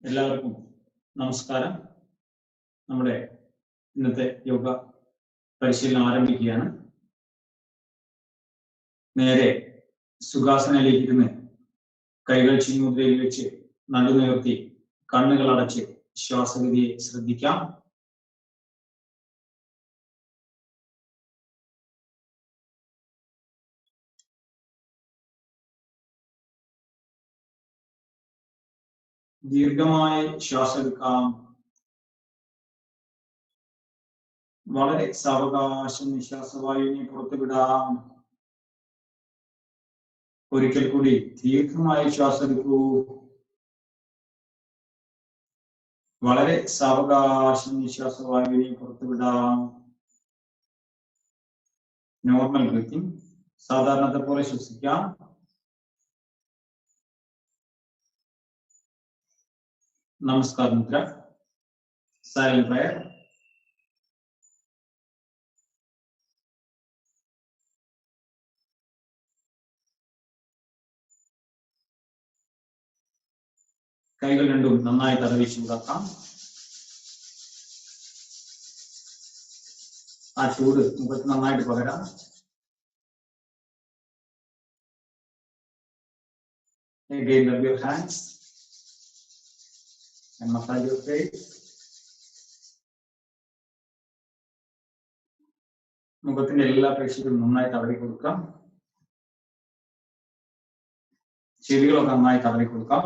എല്ലാവർക്കും നമസ്കാരം. നമ്മുടെ ഇന്നത്തെ യോഗ പരിശീലനം ആരംഭിക്കുകയാണ്. നേരെ സുഖാസനയിലേക്ക് ഇരുന്ന് കൈകൾ ചിന്മുദ്രയിൽ വെച്ച് നടുനിവർത്തി കണ്ണുകൾ അടച്ച് ശ്വാസഗതിയെ ശ്രദ്ധിക്കാം. ദീർഘമായി ശ്വാസം എടുക്കാം. വളരെ സാവകാശം നിശ്വാസവായുവിനെ പുറത്തുവിടാം. ഒരിക്കൽ കൂടി ദീർഘമായി ശ്വാസം എടുക്കൂ. വളരെ സാവകാശം നിശ്വാസവായുവിനെ പുറത്തുവിടാം. നോർമൽ ബ്രീത്തിങ്, സാധാരണത്തെ പോലെ ശ്വസിക്കാം. നമസ്കാര മുദ്ര, സൈലന്റ് പ്രയർ. കൈകൾ രണ്ടും നന്നായി തടവി ചൂടാക്കാം. ആ ചൂട് മുഖത്ത് നന്നായിട്ട് പകരാം. Again, rub your hands and massage your face. മുഖത്തിന്റെ എല്ലാ പേശികളും നന്നായി തടവി കൊടുക്കാം. ചെവികളൊക്കെ നന്നായി തടവി കൊടുക്കാം.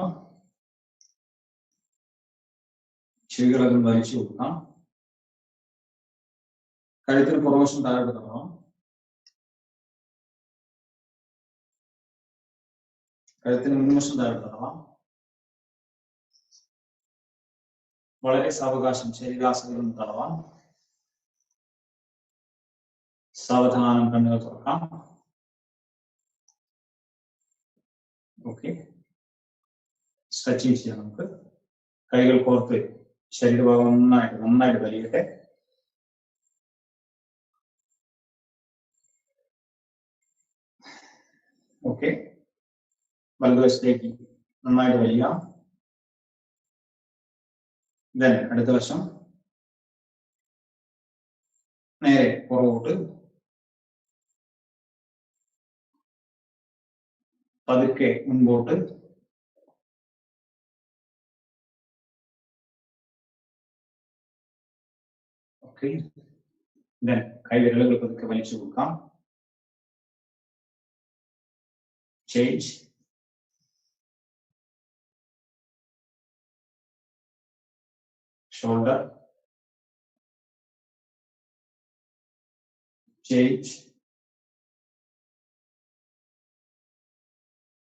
ചെവികളൊക്കെ വലിച്ചു കൊടുക്കാം. കഴുത്തിന് പുറവശം താഴോട്ട് തടവാം. കഴുത്തിന് മുൻവശം താഴോട്ട് തടവാം. വളരെ സാവകാശം ശരീരാസനം തടവാം. സാവധാനം കണ്ണുകൾ തുറക്കാം. ഓക്കെ, സ്ട്രെച്ചിങ് ചെയ്യാം. നമുക്ക് കൈകൾ കോർത്ത് ശരീരഭാഗം നന്നായിട്ട് വലിയട്ടെ. ഓക്കെ, വലതുവശത്തേക്ക് നന്നായിട്ട് വലിയാം. ദെൻ അടുത്ത വശം നേരെ പുറകോട്ട്, പതുക്കെ മുൻപോട്ട്. ഓക്കെ, ദെൻ കൈവിരലുകൾ പതുക്കെ വലിച്ചു കൊടുക്കാം. ചേഞ്ച്. Shoulder, change.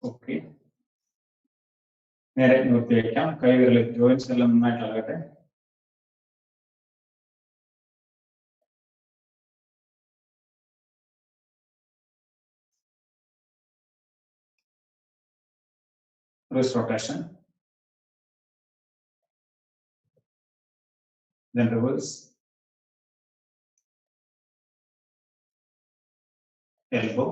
ഓക്കെ, നേരെ നിർത്തി വയ്ക്കാം. കൈവിരൽ ജോയിൻസ് എല്ലാം നന്നായിട്ട് ആകട്ടെ. wrist rotation, then reverse, elbow,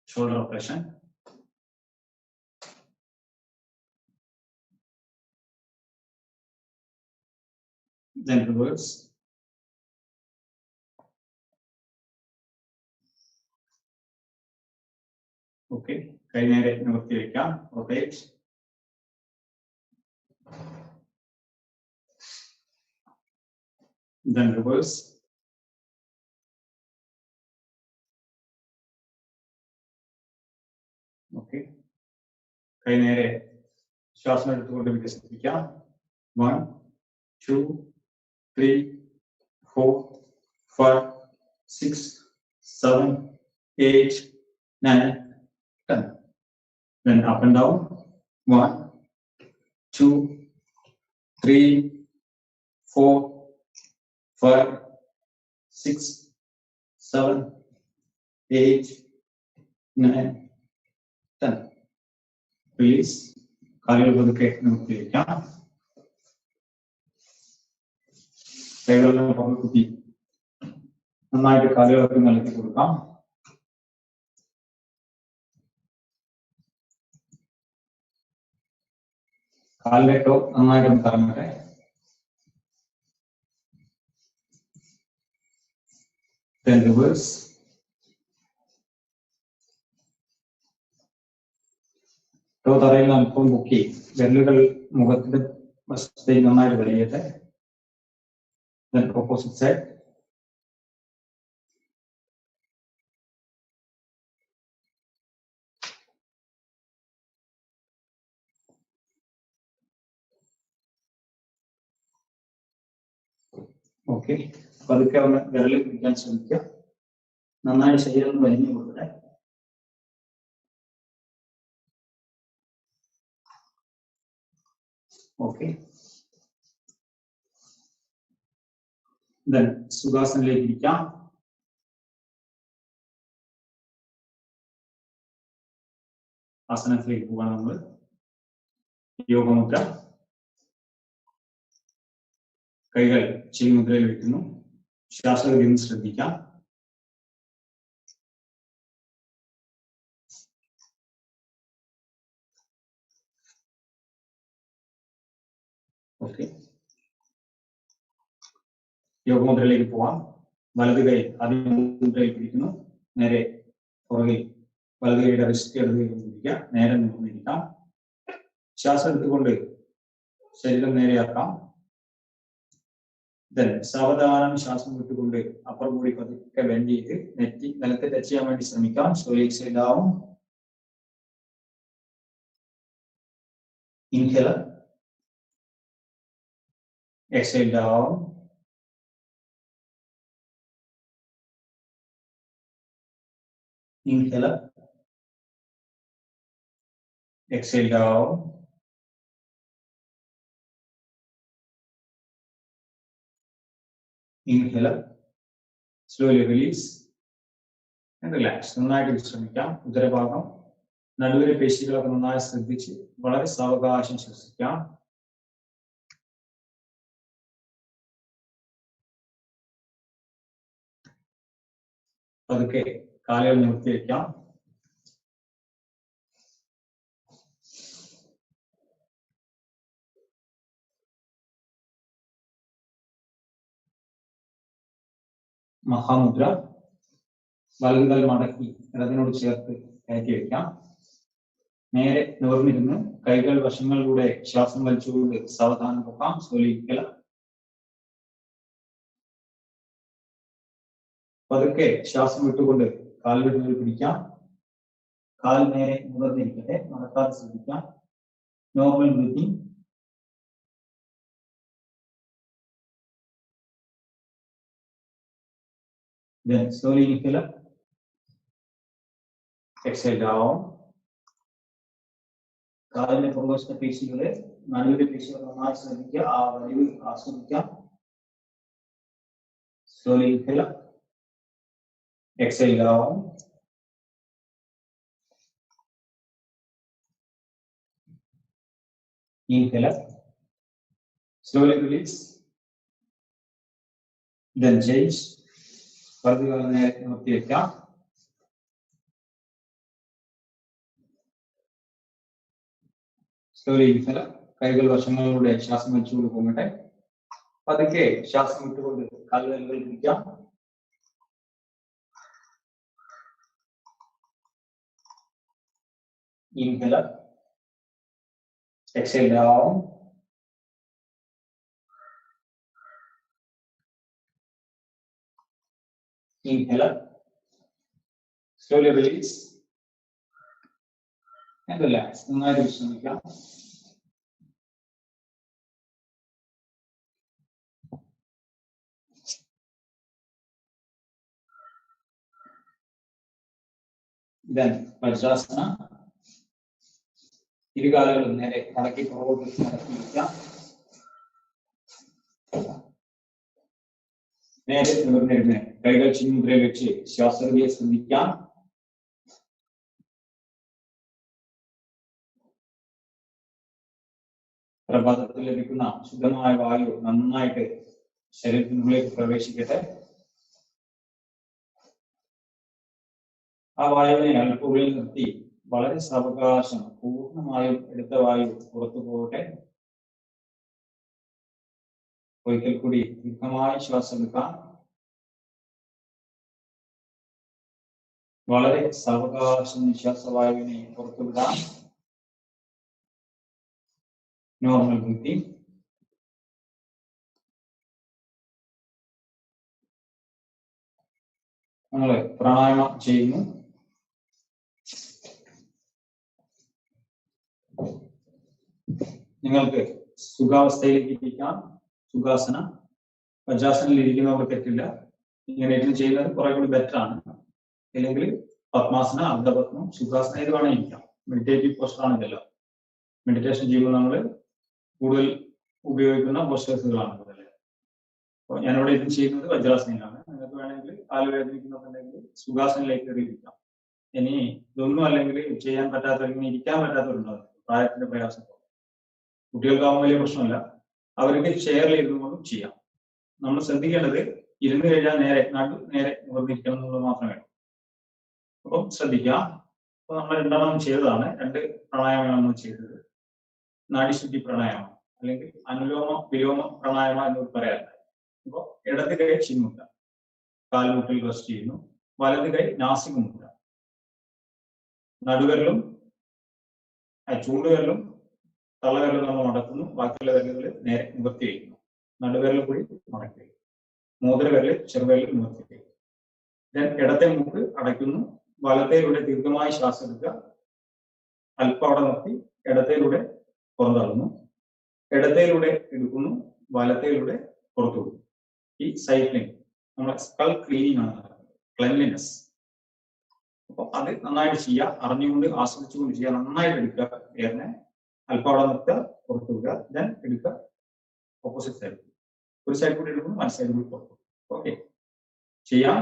shoulder rotation, then reverse, okay, കൈ നേരെ നിവർത്തി വയ്ക്കാം. റൊട്ടേറ്റ്, then reverse, okay, കൈ നേരെ ശ്വാസം എടുത്തുകൊണ്ട് വികസിപ്പിക്കാം. 1 2 3 4 5 6 7 8 9 10. Then up and down. 1 2 3 4 5 6 7 8 9 10. Release. കാലുകൾ പതുക്കെ നിർത്തി വയ്ക്കാം. കൈകളെല്ലാം പുറകെ കുത്തി നന്നായിട്ട് കാലുകളൊക്കെ നൽകി കൊടുക്കാം. കാലിന്റെ ടോ നന്നായിട്ടൊന്ന് കറങ്ങട്ടെ. Then reverse. ടോ തറയിൽ അല്പം പൊക്കി വിരലുകൾ മുഖത്തിന്റെ വശത്തേക്ക് നന്നായിട്ട് വലിയട്ടെ. Then opposite side. ഓക്കെ, പതുക്കെ ഒന്ന് വിരൽ പിടിക്കാൻ ശ്രമിക്കുക. നന്നായി ശരീരം വലിഞ്ഞു കൊടുക്കട്ടെ. ഓക്കെ, സുഖാസനിലേക്ക് ഇരിക്കാം. ആസനത്തിലേക്ക് പോകാൻ നമ്മൾ യോഗമുദ്ര. കൈകൾ ചിൽമുദ്രയിൽ വെക്കുന്നു. ശ്വാസഗതി ശ്രദ്ധിക്കാം. ഓക്കെ, യോഗമുദ്രയിലേക്ക് പോവാം. വലത് കൈ ആദ്യം മുദ്രയിൽ പിടിക്കുന്നു. നേരെ പുറകിൽ വലത് കൈയുടെ റിസ്റ്റ് ഇടത് കൈ പിടിക്കുക. നേരെ നിന്നിരിക്കാം. ശ്വാസം എടുത്തുകൊണ്ട് ശരീരം നേരെയാക്കാം. സാവധാനം ശ്വാസം വിട്ടുകൊണ്ട് അപ്പർ ബോഡി പതുക്കെ ബെൻഡ് ചെയ്ത് നെറ്റി നിലത്ത് ടച്ച് ചെയ്യാൻ വേണ്ടി ശ്രമിക്കാം. Slowly exhale down. Inhaler, exhale down. Inhaler, exhale down. Inhaler, slowly release and relax. നന്നായിട്ട് വിശ്രമിക്കാം. ഉദരഭാഗം നടുവിലെ പേശികളൊക്കെ നന്നായി ശ്രദ്ധിച്ച് വളരെ സാവകാശം ശ്വസിക്കാം. പതുക്കെ കാലുകൾ നിർത്തി വയ്ക്കാം. മഹാമുദ്ര. വലതുകാൽ മടക്കി ഇടതിനോട് ചേർത്ത് കയറ്റി വയ്ക്കാം. നേരെ നിവർന്നിരുന്ന് കൈകൾ വശങ്ങളിലൂടെ ശ്വാസം വലിച്ചുകൊണ്ട് സാവധാനം പോകാം. സ്വലിക്കല. പതുക്കെ ശ്വാസം വിട്ടുകൊണ്ട് കാലുകൾ പിടിക്കാം. കാൽ നേരെ നിവർന്നിരിക്കട്ടെ. നടക്കാതെ ശ്രദ്ധിക്കാം. Normal breathing. Then slowly inhale, exhale down. കാലിന്റെ പുറകുവശത്തെ പേശികളെ നടുവിലെ പേശികൾ നന്നായി ശ്രദ്ധിക്കുക. ആ വലിവ് ആസ്വദിക്കാം. Slowly inhale, exhale down. Inhale, slowly release. Then change. വലതുകാൽ നേരെ നിർത്തി വയ്ക്കാം. Slowly inhaler. കൈകൾ വശങ്ങളിലൂടെ ശ്വാസം വലിച്ചുകൊണ്ട് പോകട്ടെ. പതുക്കെ ശ്വാസം വിട്ടുകൊണ്ട് കാലുകൾ പിടിക്കാം. Inhaler, exhale down. Inhaler, slowly release and relax. നന്നായി വിശ്രമിക്കാം. Then Vajrasana. ഇരുകാലുകളും നേരെ മടക്കി പുറകോട്ട് മടക്കി വയ്ക്കാം. നേരെ നിവർന്നിരുന്ന് കൈകൾ ചിന്മുദ്രയിൽ വെച്ച് ശ്വാസഗതിയെ ശ്രദ്ധിക്കാം. പ്രഭാതത്തിൽ ലഭിക്കുന്ന ശുദ്ധമായ വായു നന്നായിട്ട് ശരീരത്തിനുള്ളിലേക്ക് പ്രവേശിക്കട്ടെ. ആ വായുവിനെ അല്പം ഉള്ളിൽ നിർത്തി വളരെ സാവകാശം പൂർണ്ണമായും എടുത്ത വായു പുറത്തു പോകട്ടെ. ഒരിക്കൽ കൂടി ദീർഘമായി ശ്വാസം എടുക്കാം. വളരെ സാവകാശം നിശ്വാസവായുവിനെ പുറത്തുവിടാം. Normal breathing. നമ്മൾ പ്രാണായാമം ചെയ്യുന്നു. നിങ്ങൾക്ക് സുഖാവസ്ഥയിലേക്ക് ഇരിക്കാം. സുഖാസന. വജ്രാസനയിൽ ഇരിക്കുന്നവർക്ക് തെറ്റില്ല. ഇങ്ങനെ ഇരുന്ന് ചെയ്യുന്നത് കുറെ കൂടി ബെറ്റർ ആണ്. അല്ലെങ്കിൽ പത്മാസന, അർദ്ധപത്മം, സുഖാസന ഇത് വേണം ഇരിക്കാം. മെഡിറ്റേറ്റീവ് പോസ്റ്ററാണ് ഇതെല്ലാം. മെഡിറ്റേഷൻ ചെയ്യുമ്പോൾ നമ്മൾ കൂടുതൽ ഉപയോഗിക്കുന്ന പോസ്റ്റേഴ്സുകളാണ് കൂടുതൽ. അപ്പോൾ ഞാനിവിടെ ഇത് ചെയ്യുന്നത് വജ്രാസനയിലാണ്. നിങ്ങൾക്ക് വേണമെങ്കിൽ കാല് വേദനിക്കുന്നുണ്ടെങ്കിൽ സുഖാസനയിലേക്ക് കയറിയിരിക്കാം. ഇനി ഇതൊന്നും അല്ലെങ്കിൽ ചെയ്യാൻ പറ്റാത്തവർ, ഇങ്ങനെ ഇരിക്കാൻ പറ്റാത്തവരുണ്ടാവും, പ്രായത്തിന്റെ പ്രയാസം. കുട്ടികൾക്കാവുമ്പോൾ വലിയ പ്രശ്നമില്ല. അവർക്ക് ചെയറിൽ ഇരുന്നുകൊണ്ടും ചെയ്യാം. നമ്മൾ ശ്രദ്ധിക്കേണ്ടത് ഇരുന്ന് കഴിഞ്ഞാൽ നേരെ നിവർന്നിരിക്കണം എന്നുള്ളത് മാത്രമേ ഉള്ളൂ. അപ്പം ശ്രദ്ധിക്കാം. അപ്പൊ നമ്മൾ രണ്ടെണ്ണം ചെയ്തതാണ്. 2 പ്രാണായാമമാണ് നമ്മൾ ചെയ്തത്. നാഡിശുദ്ധി പ്രാണായാമം അല്ലെങ്കിൽ അനുലോമ വിലോമ പ്രാണായാമ എന്ന് പറയാറുണ്ട്. അപ്പോൾ ഇടത് കൈ ചിന്മുട്ട, കാൽമുട്ടിൽ റെസ്റ്റ് ചെയ്യുന്നു. വലത് കൈ നാസികമുട്ട. നടുവിരലും ചൂണ്ടുവിരലും തള്ളവിരലും നമ്മൾ മടക്കുന്നു. ബാക്കിയുള്ള വിരലുകൾ നേരെ നിവർത്തി വയ്ക്കുന്നു. നടുവിരൽ കൂടി മടക്കി. മോതിരവിരൽ ചെറുവിരൽ നിവർത്തി വയ്ക്കുന്നു. ഇടത്തെ മൂക്ക് അടയ്ക്കുന്നു. വലത്തേലൂടെ ദീർഘമായി ശ്വാസം എടുക്കുക. അല്പം അവിടെ നിർത്തി ഇടത്തേലൂടെ പുറന്തള്ളുന്നു. ഇടത്തേലൂടെ എടുക്കുന്നു. വലത്തേലൂടെ പുറത്തു വിടുന്നു. ഈ സൈക്ലിംഗ് നമ്മുടെ സ്കൾ ക്ലീനിങ് ആണ്, ക്ലെൻലിനെസ്. അപ്പൊ അത് നന്നായിട്ട് ചെയ്യുക. അറിഞ്ഞുകൊണ്ട് ആസ്വദിച്ചുകൊണ്ട് ചെയ്യുക. നന്നായിട്ട് എടുക്കുക. എയറിനെ അല്പം അവിടെ നിർത്തുക, പുറത്തു വിടുക. ദെൻ എടുക്കുക. ഓപ്പോസിറ്റ് സൈഡ്, ഒരു സൈഡ് കൂടി എടുക്കുന്നു, മറ്റു സൈഡ് കൂടി പുറത്തു. ഓക്കെ, ചെയ്യാം.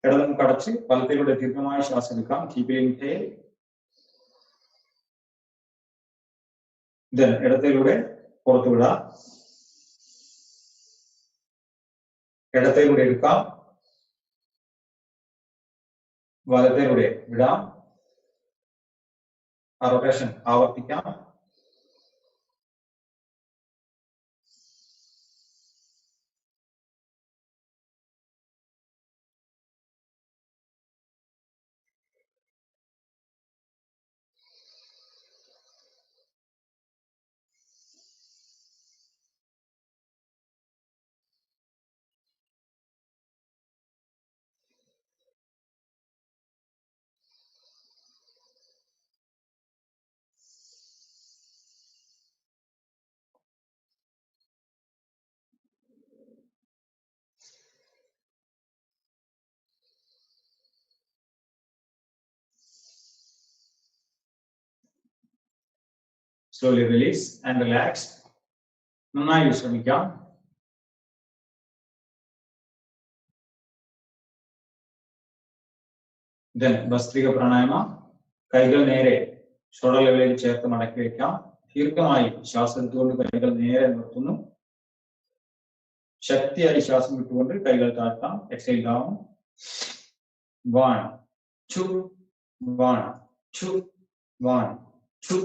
ഇടത് നമുക്ക് അടച്ച് വലത്തേലൂടെ ദീർഘമായ ശ്വാസം എടുക്കാം. Keep inhale. ദെൻ ഇടത്തേലൂടെ പുറത്തു വിടാം. ഇടത്തേലൂടെ എടുക്കാം, വലത്തേലൂടെ വിടാം. ആ റൊട്ടേഷൻ ആവർത്തിക്കാം. Slowly release and relax. നന്നായി വിശ്രമിക്കാം. Then ഭസ്ത്രിക പ്രാണായാമ. കൈകൾ നേരെ ഷോൾഡർ ലെവലിൽ ചേർത്ത് മടക്കി വയ്ക്കാം. ദീർഘമായി ശ്വാസം എടുത്തുകൊണ്ട് കൈകൾ നേരെ നിർത്തുന്നു. ശക്തിയായി ശ്വാസം വിട്ടുകൊണ്ട് കൈകൾ താഴ്ത്താം. Exhale down. 1 2 1 2 1 2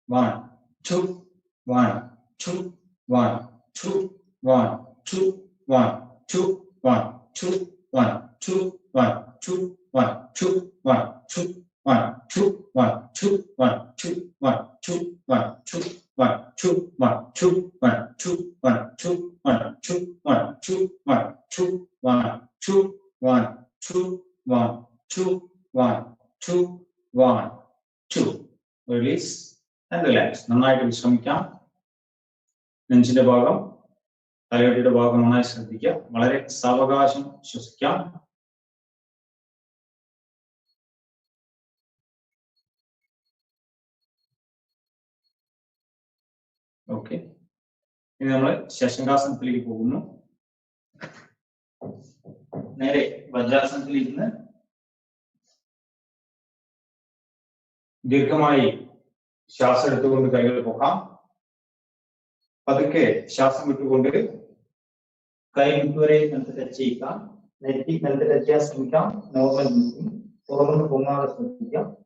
1 2 1 2 1 2 1 2 1 2 1 2 1 2 1 2 1 2 1 2 1 2 1 2 1 2 1 2 1 2 1 2 1 2 1 2 1 2 1 2 1 2 1 2 1 2 1 2 1 2 1 2 1 2. Release and relax. നന്നായിട്ട് വിശ്രമിക്കാം. നെഞ്ചിന്റെ ഭാഗം, തലയോട്ടിയുടെ ഭാഗം നന്നായി ശ്രദ്ധിക്കുക. വളരെ സാവകാശം ശ്വസിക്കാം. ഓക്കെ, ഇനി നമ്മൾ ശശങ്കാസനത്തിലേക്ക് പോകുന്നു. നേരെ വജ്രാസനത്തിൽ ഇരുന്ന് ദീർഘമായി ശ്വാസം എടുത്തുകൊണ്ട് കൈകൾ പൊക്കാം. പതുക്കെ ശ്വാസം വിട്ടുകൊണ്ട് കൈ മുട്ടുവരെ നിലത്ത് ടച്ച് ചെയ്യുക. നെറ്റി നിലത്ത് ടച്ച് ചെയ്യാൻ ശ്രമിക്കാം. Normal breathing. തുറന്ന് പൊങ്ങാതെ ശ്രദ്ധിക്കാം.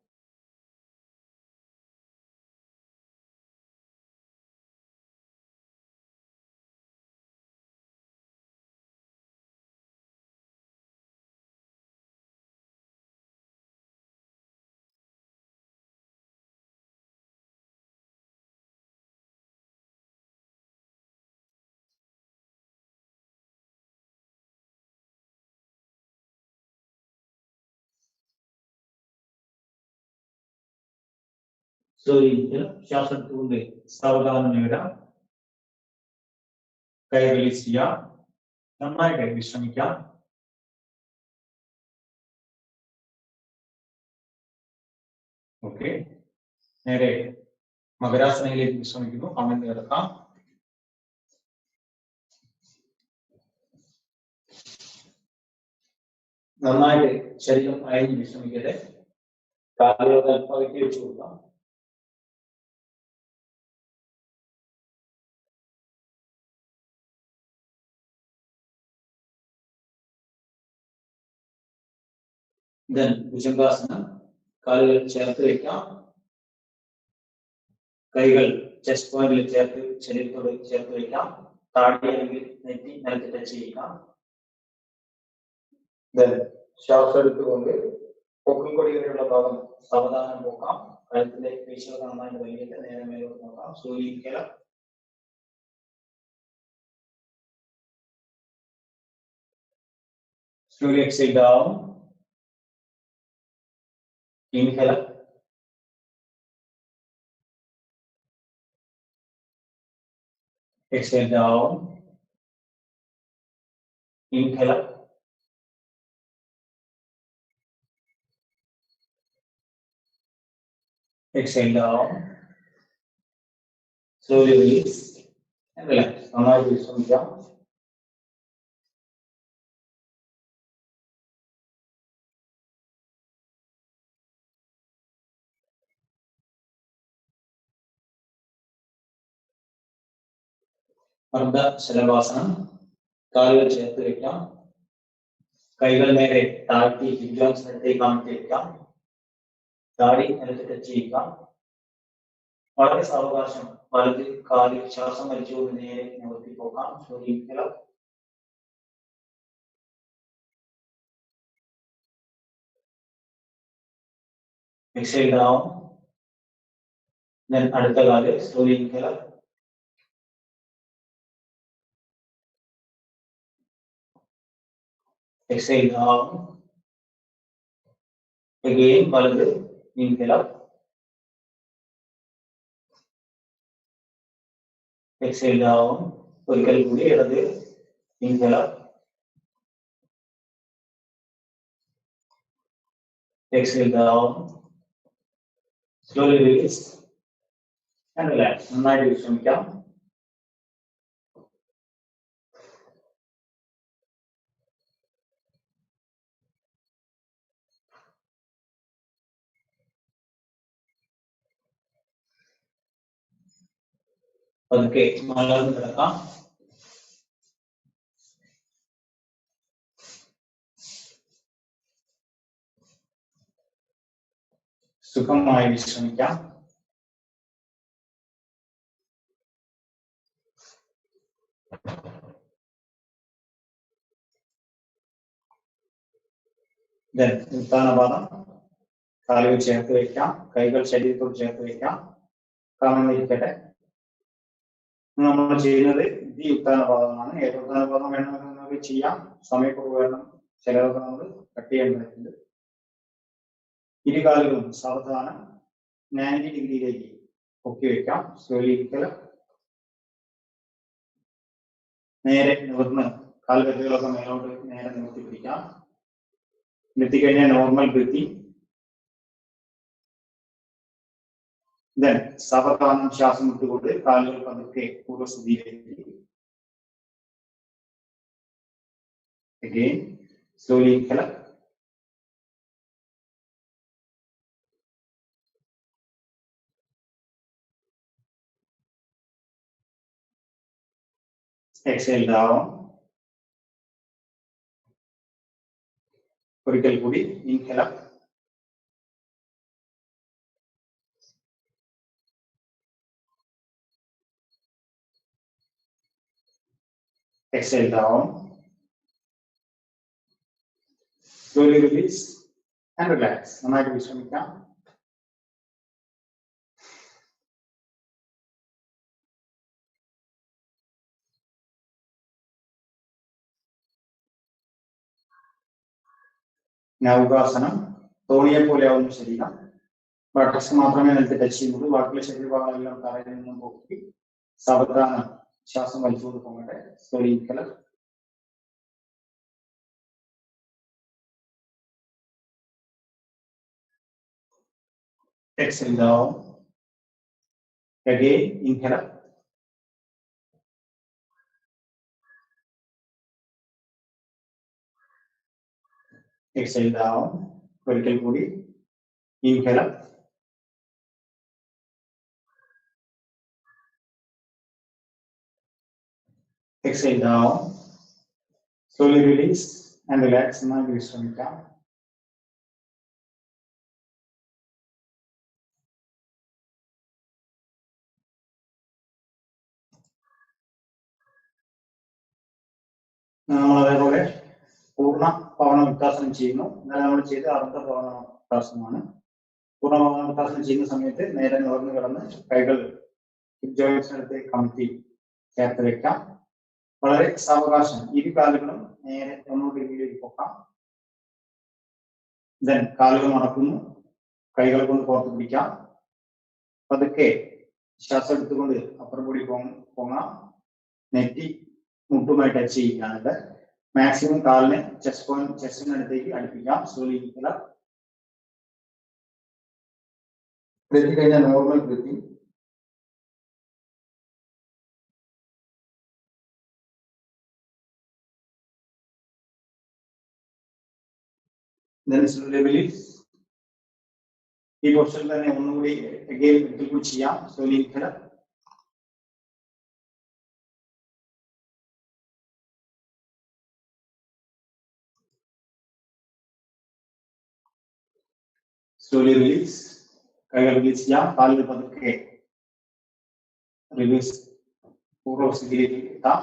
ശ്വാസം എടുത്തുകൊണ്ട് സാവധാനം നേടാം. കൈ റിലീസ് ചെയ്യാം. നന്നായിട്ട് വിശ്രമിക്കാം. ഓക്കെ, നേരെ മകരാസനയിലേക്ക് വിശ്രമിക്കുന്നു. അമർന്ന് കിടക്കാം. നന്നായിട്ട് ശരീരം അയഞ്ഞ് വിശ്രമിക്കട്ടെ. കാലുകൾ അല്പകറ്റി വെച്ച് കൊടുക്കാം. ഭുജംഗാസനം. കാലുകൾ ചേർത്ത് വയ്ക്കാം. കൈകൾ ചെസ്റ്റ് പോയിന്റിൽ ചേർത്ത് ശരീരത്തോട് ചേർത്ത് വയ്ക്കാം. താടി അല്ലെങ്കിൽ നെറ്റി നിലത്ത് ടച്ച് ചെയ്യാം. ശ്വാസം എടുത്തുകൊണ്ട് പൊക്കിൾക്കൊടി വരെയുള്ള ഭാഗം സാവധാനം പോക്കാം. കഴുത്തിന്റെ പേശികൾ നന്നായിട്ട് വലിയിട്ട് നേരെ മേലോട്ട് നോക്കാം. സൂര്യക്കല. Slowly exhale down. Inhale up. Exhale down. Inhale up. Exhale down. Slowly release and relax. നന്നായി വിശ്രമിക്കാം. അർദ്ധ ശലഭാസനം. കാലുകൾ ചേർത്ത് വയ്ക്കാം. കൈകൾ നേരെ താഴ്ത്തി ഹിപ്ജോയിന്റ്സിനടുത്തേക്ക് അമർത്തി വയ്ക്കാം. താടി നിലത്ത് ടച്ച് ചെയ്യുക. വളരെ സാവകാശം വലത് കാലിൽ ശ്വാസം വലിച്ചുകൊണ്ട് നേരെ നിവർത്തി പോകാം. സൂര്യക്കല. Exhale down. Then അടുത്ത കാല് slowly inhale up. Exhale down. Again വലത് inhale up. Exhale down. ഒരിക്കൽ കൂടി ഇടത് inhale up. Exhale down. Slowly release and relax. നന്നായിട്ട് വിശ്രമിക്കാം. പതുക്കെ മലർന്ന് കിടക്കാം. സുഖമായി വിശ്രമിക്കാം. ഉത്താനപാദം. കാലുകൾ ചേർത്ത് വയ്ക്കാം. കൈകൾ ശരീരത്തോട് ചേർത്ത് വയ്ക്കാം. കമഴ്ന്നിരിക്കട്ടെ. നമ്മൾ ചെയ്യുന്നത് ഈ ഉത്താനപാദമാണ്. ഏത് ഉത്താനപാദം വേണമെങ്കിൽ ചെയ്യാം. സമയക്കുറവ് വേണം. ചിലവർക്ക് നമ്മൾ കട്ട് ചെയ്യേണ്ടതുണ്ട്. ഇരുകാലുകളും സാവധാനം 90 ഡിഗ്രിയിലേക്ക് പൊക്കി വയ്ക്കാം. സ്ലോലിക്കൽ. നേരെ നിവർന്ന് കാൽകെട്ടുകളൊക്കെ മേലോട്ട് നേരെ നിവർത്തി പിടിക്കാം. നിർത്തിക്കഴിഞ്ഞാൽ നോർമൽ ബ്രീത്തിങ്. സാവധാനം ശ്വാസം വിട്ടുകൊണ്ട് കാലുകൾ പതുക്കെ പൂർവ്വസ്ഥിതിയിലേക്ക്. Again, slowly inhale. Exhale down. ഒരിക്കൽ കൂടി inhale. Exhale down. Slowly release and relax. നന്നായിട്ട് വിശ്രമിക്കാം. നൗകാസനം. തോണിയെ പോലെയാവുന്ന ശരീരം. ബട്ടക്സ് മാത്രമേ നിലത്ത് ടച്ച് ചെയ്യുന്നുള്ളൂ. ബാക്കിയുള്ള ശരീരഭാഗങ്ങളെല്ലാം തറയിൽ നിന്നും പൊക്കി സാവധാനം ശ്വാസം വലിച്ചുകൊണ്ട് പോകട്ടെ. Slowly inhale. Exhale down. Again, inhale. Exhale down. Vertical body. Inhale. Exhale down. Slowly release and relax. നന്നായി വിശ്രമിക്കാം. നമ്മൾ അതേപോലെ പൂർണ്ണ പവന വൃത്താസനം ചെയ്യുന്നു. ഇന്നലെ നമ്മൾ ചെയ്ത് അർദ്ധ പവന വൃത്താസനമാണ്. പൂർണ്ണ പവന വൃത്താസനം ചെയ്യുന്ന സമയത്ത് നേരെ നിവർന്ന് കിടന്ന് കൈകൾ ഹിപ് ജോയിൻസിനടുത്ത് കമത്തി ചേർത്ത് വെക്കാം. വളരെ സാവകാശം ഇരു കാലുകളും നേരെ 90 ഡിഗ്രിയിലേക്ക് പൊക്കാം. ദെൻ കാലുകൾ മടക്കുന്നു. കൈകൾ കൊണ്ട് പുറത്ത് പിടിക്കാം. പതുക്കെ ശ്വാസം എടുത്തുകൊണ്ട് അപ്പുറം കൂടി പൊങ്ങാം. നെറ്റി മുട്ടുമായി ടച്ച് ചെയ്യുകയാണിത്. മാക്സിമം കാലിനെ ചെസ്റ്റിനടുത്തേക്ക് അടുപ്പിക്കാം. സ്ലോലി ഇരിക്കുക. ബ്രീത്തിങ് കഴിഞ്ഞാൽ നോർമൽ ബ്രീത്തിങ്. ഈ പൊസിഷനിൽ തന്നെ ഒന്നുകൂടി ഒരിക്കൽ കൂടി ചെയ്യാം. സ്ലോലി ഇരിക്കുക. Slowly release. കൈകൾ റിലീസ് ചെയ്യാം. കാലുകൾ പതുക്കെ റിലീസ്. പൂർവ്വ സ്ഥിതിയിലേക്ക് എത്താം.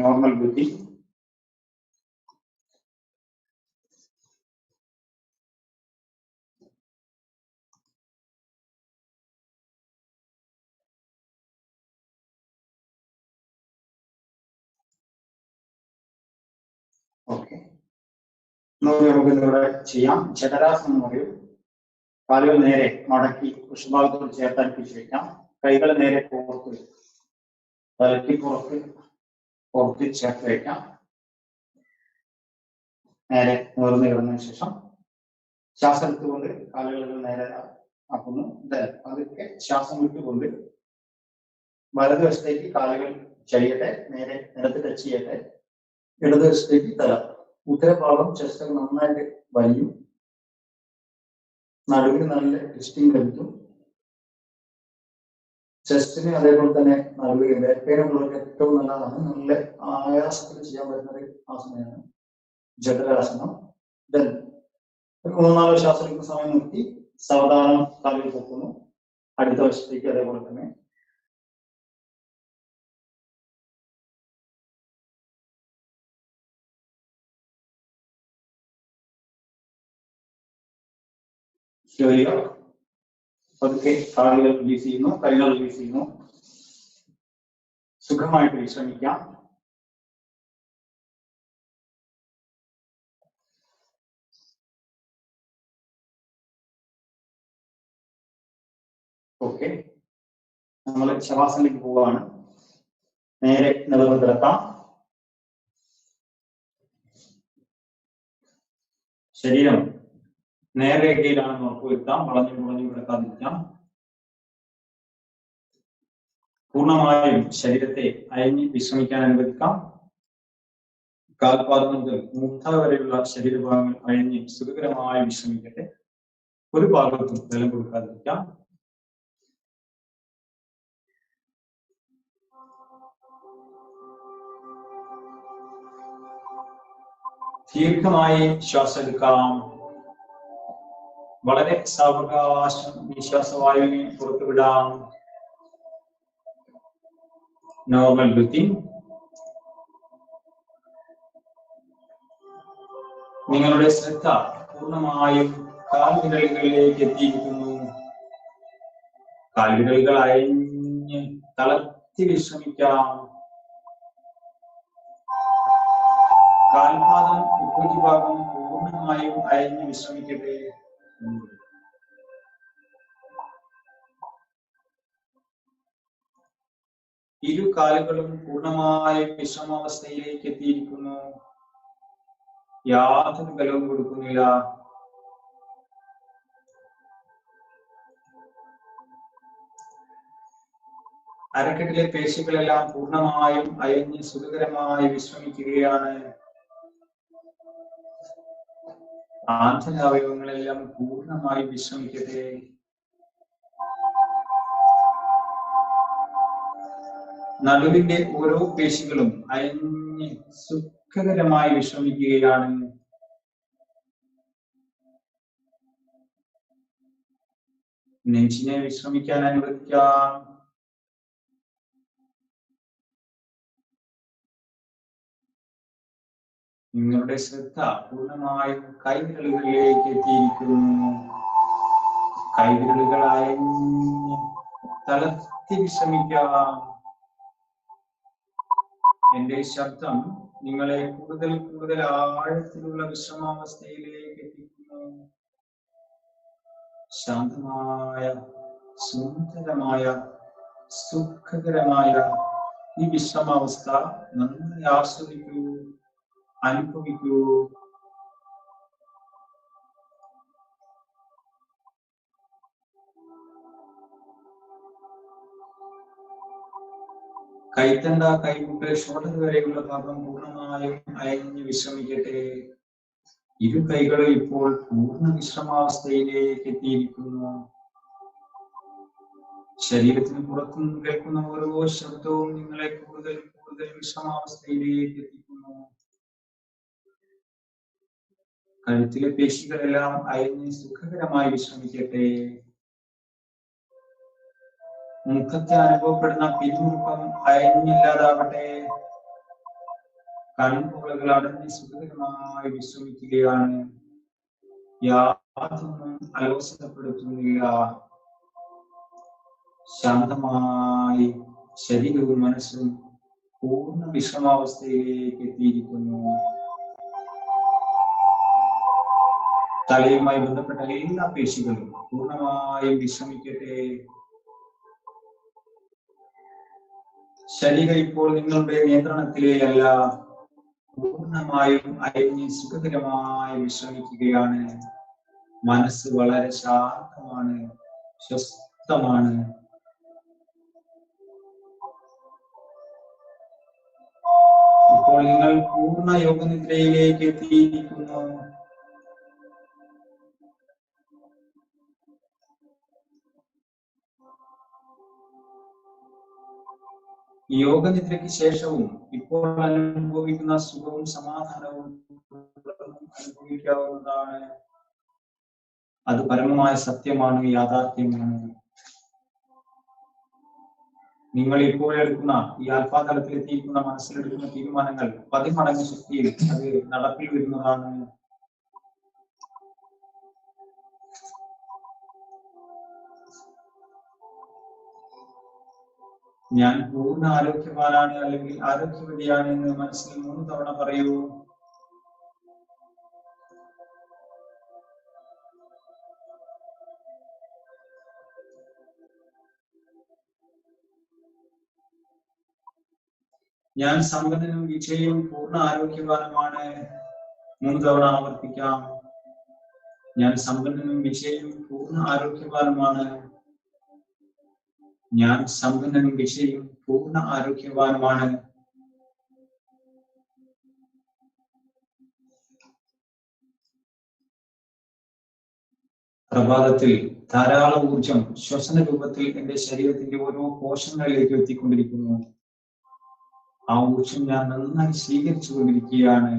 Normal breathing. ഓക്കെ, നമുക്ക് ഇന്നിവിടെ ചെയ്യാം. ജഠരാസനം എന്ന് പറയും. കാലുകൾ നേരെ മടക്കി വൃഷഭാഗത്തോട് ചേർത്ത് അടുപ്പിച്ച് വെക്കാം. കൈകൾ നേരെ പുറത്ത് തലയ്ക്ക് പുറത്ത് ചേർത്ത് വെക്കാം. നേരെ നിവർന്ന് കിടന്നതിന് ശേഷം ശ്വാസം എടുത്തുകൊണ്ട് കാലുകൾ നേരെ ആക്കുന്നു. അതൊക്കെ ശ്വാസം വിട്ടുകൊണ്ട് വലതുവശത്തേക്ക് കാലുകൾ ചെയ്യട്ടെ. നേരെ നിലത്ത് ടച്ച് ചെയ്യട്ടെ. ഇടതുവശത്തേക്ക് തല. ഉത്തരഭാഗം ചെസ്റ്റ് നന്നായിട്ട് വലിയും. നടുവിന് നല്ല ട്വിസ്റ്റിംഗ് ലഭിക്കും. ചെസ്റ്റിന് അതേപോലെ തന്നെ നടുവിൽ ബാക്ക് പെയിൻ ഉള്ളവർക്ക് ഏറ്റവും നല്ലതാണ്. നല്ല ആയാസത്തിൽ ചെയ്യാൻ പറ്റുന്ന ഒരു ആസനമാണ് ജഠരാസനം. ദെൻ ഒരു 3-4 ശ്വാസം എടുക്കുന്ന സമയം നിർത്തി സാവധാനം കാലുകൾ പൊക്കുന്നു. അടുത്ത വശത്തേക്ക് അതേപോലെ തന്നെ. പതുക്കെ കാലുകൾ റിലീസ് ചെയ്യുന്നു. കൈകൾ റിലീസ് ചെയ്യുന്നു. സുഖമായിട്ട് വിശ്രമിക്കാം. ഓക്കെ, നമ്മൾ ശവാസനയിലേക്ക് പോവുകയാണ്. നേരെ നിലവിൽ കിടക്കാം. ശരീരം നേർരേഖയിലാണെന്ന് ഉറപ്പുവരുത്താം. വളഞ്ഞു കിടക്കാതിരിക്കാം. പൂർണ്ണമായും ശരീരത്തെ അയഞ്ഞ് വിശ്രമിക്കാൻ അനുവദിക്കാം. കാൽപാദം മുതൽ മുഖ വരെയുള്ള ശരീരഭാഗങ്ങൾ അയഞ്ഞ് സുഖകരമായി വിശ്രമിക്കട്ടെ. ഒരു ഭാഗത്തും ബലം കൊടുക്കാതിരിക്കാം. ദീർഘമായി ശ്വാസം എടുക്കാം. വളരെ സാവകാശം നിശ്വാസവായുവിനെ പുറത്തുവിടാം. Normal breathing. നിങ്ങളുടെ ശ്രദ്ധ പൂർണ്ണമായും കാൽവിരലുകളിലേക്ക് എത്തിയിരിക്കുന്നു. കാൽവിരലുകൾ അയഞ്ഞ് തളർത്തി വിശ്രമിക്കാം. കാൽപാദം ഉപ്പൂറ്റിഭാഗം പൂർണ്ണമായും അയഞ്ഞ് വിശ്രമിക്കട്ടെ. ഇരു കാലുകളും പൂർണ്ണമായും വിശ്രമാവസ്ഥയിലേക്ക് എത്തിയിരിക്കുന്നു. യാതൊരു ബലവും കൊടുക്കുന്നില്ല. അരക്കെട്ടിലെ പേശികളെല്ലാം പൂർണ്ണമായും അയഞ്ഞ് സുഖകരമായി വിശ്രമിക്കുകയാണ്. ആന്തരാവയവങ്ങളെല്ലാം പൂർണ്ണമായി വിശ്രമിക്കട്ടെ. നടുവിന്റെ ഓരോ പേശികളും അയഞ്ഞ് സുഖകരമായി വിശ്രമിക്കുകയാണ്. നെഞ്ചിനെ വിശ്രമിക്കാൻ അനുവദിക്കാം. നിങ്ങളുടെ ശ്രദ്ധ പൂർണ്ണമായും കൈവിരലുകളിലേക്ക് എത്തിയിരിക്കുന്നു. കൈവിരലുകൾ അയഞ്ഞ് തളർത്തി വിശ്രമിക്കാം. എന്റെ ശബ്ദം നിങ്ങളെ കൂടുതൽ കൂടുതൽ ആഴത്തിലുള്ള വിശ്രമാവസ്ഥയിലേക്ക് എത്തിക്കുന്നു. ശാന്തമായ, സുന്ദരമായ, സുഖകരമായ ഈ വിശ്രമാവസ്ഥ നന്നായി ആസ്വദിക്കൂ, അനുഭവിക്കൂ. കൈത്തണ്ട, കൈമുട്ട്, ഷോൾഡർ വരെയുള്ള ഭാഗം പൂർണ്ണമായും അയഞ്ഞ് വിശ്രമിക്കട്ടെ. ഇരു കൈകളും ഇപ്പോൾ പൂർണ്ണ വിശ്രമാവസ്ഥയിലേക്ക് എത്തിയിരിക്കുന്നു. ശരീരത്തിന് പുറത്തും കേൾക്കുന്ന ഓരോ ശബ്ദവും നിങ്ങളെ കൂടുതൽ കൂടുതൽ വിശ്രമാവസ്ഥയിലേക്ക് എത്തിക്കുന്നു. കഴുത്തിലെ പേശികളെല്ലാം അയഞ്ഞ് സുഖകരമായി വിശ്രമിക്കട്ടെ. മുഖത്ത് അനുഭവപ്പെടുന്ന പിരിമുറുക്കം അയഞ്ഞില്ലാതാവട്ടെ. കൺപോളകൾ അടഞ്ഞ് സുഖകരമായി വിശ്രമിക്കുകയാണ്. യാതൊന്നും അലോസരപ്പെടുത്തുന്നില്ല. ശാന്തമായി ശരീരവും മനസ്സും പൂർണ്ണ വിശ്രമാവസ്ഥയിലേക്ക് എത്തിയിരിക്കുന്നു. തലയുമായി ബന്ധപ്പെട്ട എല്ലാ പേശികളും പൂർണ്ണമായും വിശ്രമിക്കട്ടെ. ശരീരം ഇപ്പോൾ നിങ്ങളുടെ നിയന്ത്രണത്തിലേ അല്ല, പൂർണ്ണമായും അയഞ്ഞ് സുഖകരമായി വിശ്രമിക്കുകയാണ്. മനസ്സ് വളരെ ശാന്തമാണ്, സ്വസ്ഥമാണ്. ഇപ്പോൾ നിങ്ങൾ പൂർണ്ണ യോഗനിദ്രയിലേക്ക് എത്തിയിരിക്കുന്നു. യോഗനിദ്രയ്ക്ക് ശേഷവും ഇപ്പോൾ അനുഭവിക്കുന്ന സുഖവും സമാധാനവും അനുഭവിക്കാവുന്നതാണ്. അത് പരമമായ സത്യമാണ്, യാഥാർത്ഥ്യമാണ്. നിങ്ങൾ ഇപ്പോൾ എടുക്കുന്ന ഈ ആൽഫാതലത്തിലെത്തിയിരിക്കുന്ന മനസ്സിലെടുക്കുന്ന തീരുമാനങ്ങൾ 10 മടങ്ങ് ശക്തിയിൽ അത് നടപ്പിൽ വരുന്നതാണ്. ഞാൻ പൂർണ്ണ ആരോഗ്യവാനാണ് അല്ലെങ്കിൽ ആരോഗ്യവതിയാണ് എന്ന് മനസ്സിൽ 3 തവണ പറയൂ. ഞാൻ സമ്പന്നനും വിജയവും പൂർണ്ണ ആരോഗ്യവാനുമാണ്. 3 തവണ ആവർത്തിക്കാം. ഞാൻ സമ്പന്നനും വിജയവും പൂർണ്ണ ആരോഗ്യവാനുമാണ്. ഞാൻ സമ്പന്നനും വിജയവും പൂർണ്ണ ആരോഗ്യവാനുമാണ്. പ്രഭാതത്തിൽ ധാരാളം ഊർജം ശ്വസന രൂപത്തിൽ എന്റെ ശരീരത്തിന്റെ ഓരോ കോശങ്ങളിലേക്ക് എത്തിക്കൊണ്ടിരിക്കുന്നു. ആ ഊർജം ഞാൻ നന്നായി സ്വീകരിച്ചു കൊണ്ടിരിക്കുകയാണ്.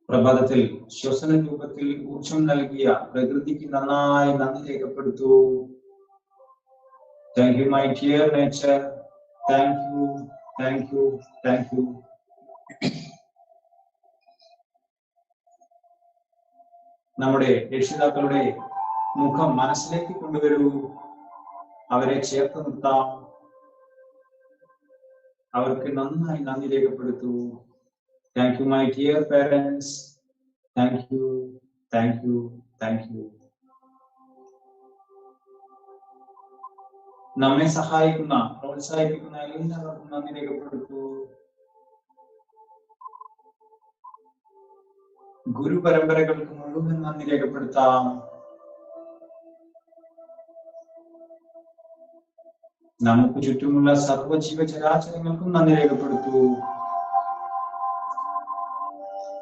പ്രഭാതത്തിൽ ശ്വസന രൂപത്തിൽ ഊർജം നൽകിയ പ്രകൃതിക്ക് നന്നായി നന്ദി രേഖപ്പെടുത്തൂ. Thank you my dear nature. Thank you, thank you, thank you. നമ്മുടെ രക്ഷിതാക്കളുടെ മുഖം മനസ്സിലേക്ക് കൊണ്ടുവരൂ. അവരെ ചേർത്ത് നിർത്താം. അവർക്ക് നന്നായി നന്ദി രേഖപ്പെടുത്തൂ. Thank you my dear parents. Thank you, thank you, thank you. നമ്മെ സഹായിക്കുന്ന, പ്രോത്സാഹിപ്പിക്കുന്ന എല്ലാവർക്കും നന്ദി രേഖപ്പെടുത്തൂ. ഗുരു പരമ്പരകൾക്ക് മുഴുവൻ നന്ദി രേഖപ്പെടുത്താം. നമുക്ക് ചുറ്റുമുള്ള സർവ്വജീവചരാചരങ്ങൾക്കും നന്ദി രേഖപ്പെടുത്തൂ.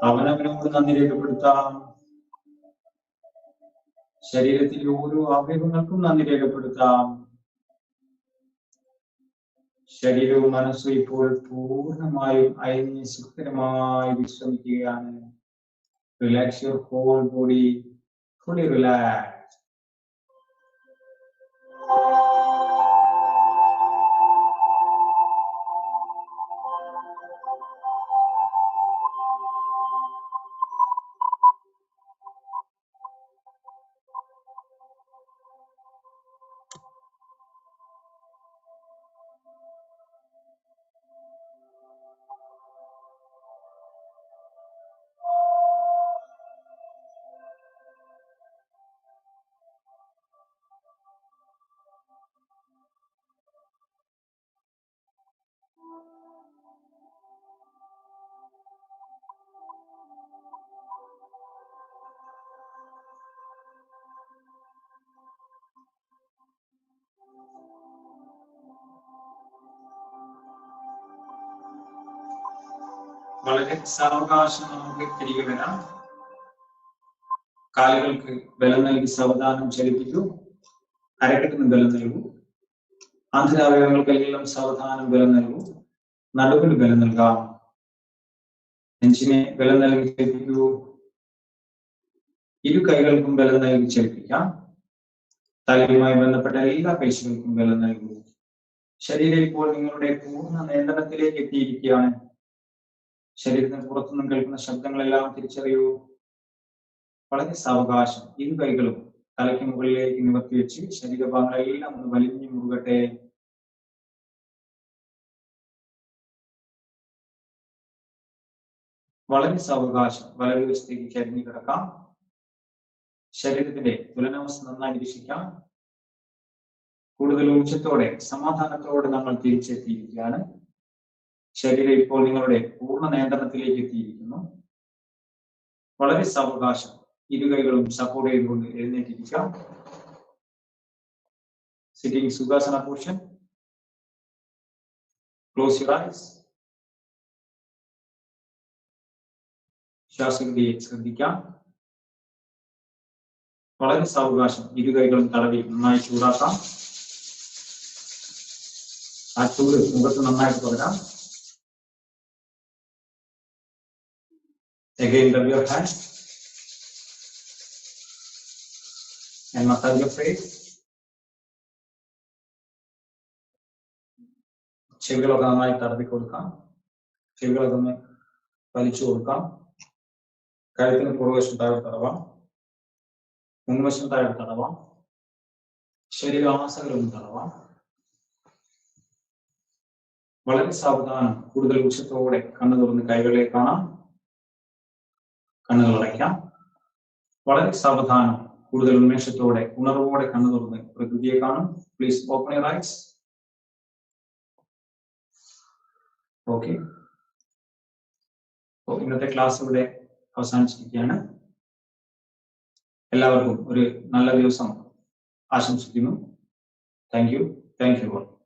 അവനവനോട് നന്ദി രേഖപ്പെടുത്താം. ശരീരത്തിലെ ഓരോ അവയവങ്ങൾക്കും നന്ദി രേഖപ്പെടുത്താം. ശരീരവും മനസ്സും ഇപ്പോൾ പൂർണ്ണമായും അയഞ്ഞ് സുഖകരമായി വിശ്രമിക്കുകയാണ്. Relax your whole body. Fully relax. വളരെ സാവകാശം നമുക്ക് തിരികെ വരാം. കാലുകൾക്ക് ബലം നൽകി സാവധാനം ചലിപ്പിക്കൂ. അരക്കെട്ടിന് ബലം നൽകൂ. ആന്തരാവയവങ്ങൾക്കെല്ലാം സാവധാനം ബലം നൽകൂ. നടുവിന് ബലം നൽകാം. നെഞ്ചിനെ ബലം നൽകി ചലിപ്പിക്കൂ. ഇരു കൈകൾക്കും ബലം നൽകി ചലിപ്പിക്കാം. തലയുമായി ബന്ധപ്പെട്ട എല്ലാ പേശികൾക്കും ബലം നൽകൂ. ശരീരം ഇപ്പോൾ നിങ്ങളുടെ പൂർണ്ണ നിയന്ത്രണത്തിലേക്ക് എത്തിയിരിക്കുകയാണ്. ശരീരത്തിന് പുറത്തുനിന്നും കേൾക്കുന്ന ശബ്ദങ്ങളെല്ലാം തിരിച്ചറിയൂ. വളരെ സാവകാശം ഇരു കൈകളും തലയ്ക്ക് മുകളിലേക്ക് നിവർത്തി വെച്ച് ശരീരഭാഗങ്ങളെല്ലാം ഒന്ന് വലിഞ്ഞു മുറുകട്ടെ. വളരെ സാവകാശം വലതുവശത്തേക്ക് ചരിഞ്ഞു കിടക്കാം. ശരീരത്തിന്റെ തുലനാവസ്ഥ നന്നായി നിരീക്ഷിക്കാം. കൂടുതൽ ഊർജത്തോടെ സമാധാനത്തോടെ നമ്മൾ തിരിച്ചെത്തിയിരിക്കുകയാണ്. ശരീരം ഇപ്പോൾ നിങ്ങളുടെ പൂർണ്ണ നിയന്ത്രണത്തിലേക്ക് എത്തിയിരിക്കുന്നു. വളരെ സാവകാശം ഇരു കൈകളും സപ്പോർട്ട് ചെയ്തുകൊണ്ട് എഴുന്നേറ്റിരിക്കാം. Sitting sukhasana position. Close your eyes. ശ്വാസഗതിയെ ശ്രദ്ധിക്കാം. വളരെ സാവകാശം ഇരു കൈകളും തടവി നന്നായി ചൂടാക്കാം. ആ ചൂട് മുഖത്ത് നന്നായിട്ട് തുടരാം. Again, rub your hands and massage your face. ചെവികളൊക്കെ നന്നായി തടവി കൊടുക്കാം. ചെവികളൊക്കെ ഒന്ന് വലിച്ചു കൊടുക്കാം. കഴുത്തിന് പുറകുവശം താഴെ തടവാം. മുൻവശം താഴെ തടവാം. ശരീരാസകളൊന്നും തടവാം. വളരെ സാവധാനം കൂടുതൽ ഉച്ചത്തോടെ കണ്ണു തുറന്ന് കൈകളെ കാണാം. കണ്ണുകൾ അടയ്ക്കാം. വളരെ സാവധാനം കൂടുതൽ ഉന്മേഷത്തോടെ ഉണർവോടെ കണ്ണു തുറന്ന് പ്രകൃതിയെ കാണും. Please open your eyes. Okay, ഇന്നത്തെ ക്ലാസ് ഇവിടെ അവസാനിച്ചിരിക്കുകയാണ്. എല്ലാവർക്കും ഒരു നല്ല ദിവസം ആശംസിക്കുന്നു. Thank you. Thank U.